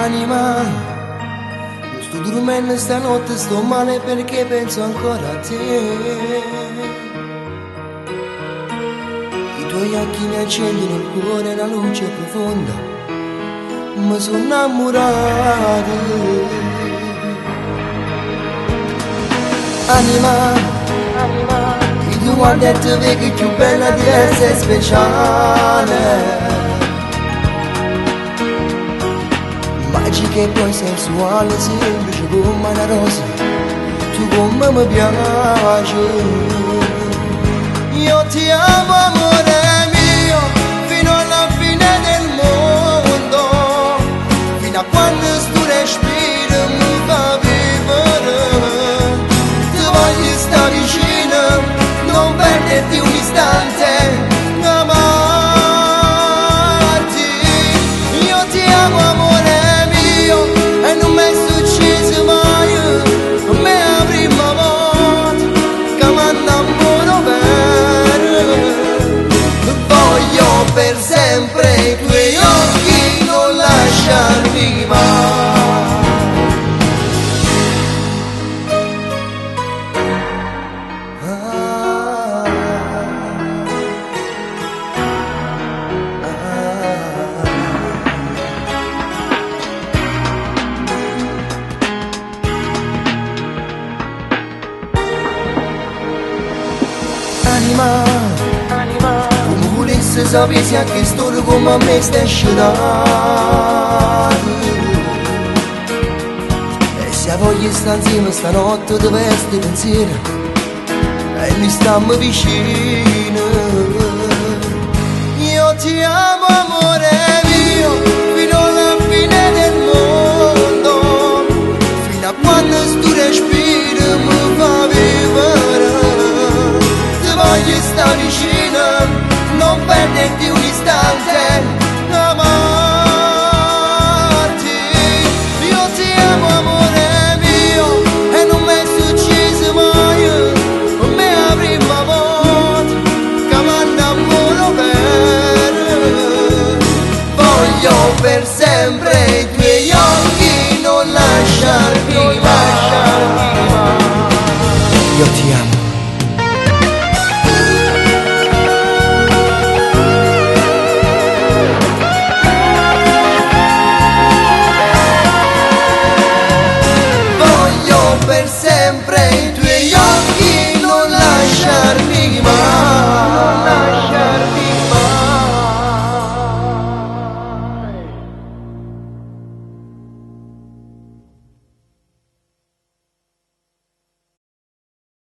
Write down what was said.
Anima, non sto dormendo stanotte, sto male perché penso ancora a te. I tuoi occhi mi accendono il cuore, la luce profonda, mi sono innamorato. Anima, il tuo guardo e te vedi più bella di essere speciale. Magica e poi sensuale, semplice come una rosa, tu come mi piaci. Io ti amo amore mio, fino alla fine del mondo, fino a quando sto respiro mi fa vivere. Ti voglio stare vicino, non perderti un istante, amarti. Io ti amo amore, e non mi è successo mai a me la prima volta che mi innamoro bene. Voglio per sempre i tuoi occhi, non lasciarmi mai. Anima, come volessi sapessi a che storia come a me stai scenato. E se voglio stare insieme stanotte dove sti pensieri e noi stiamo vicino.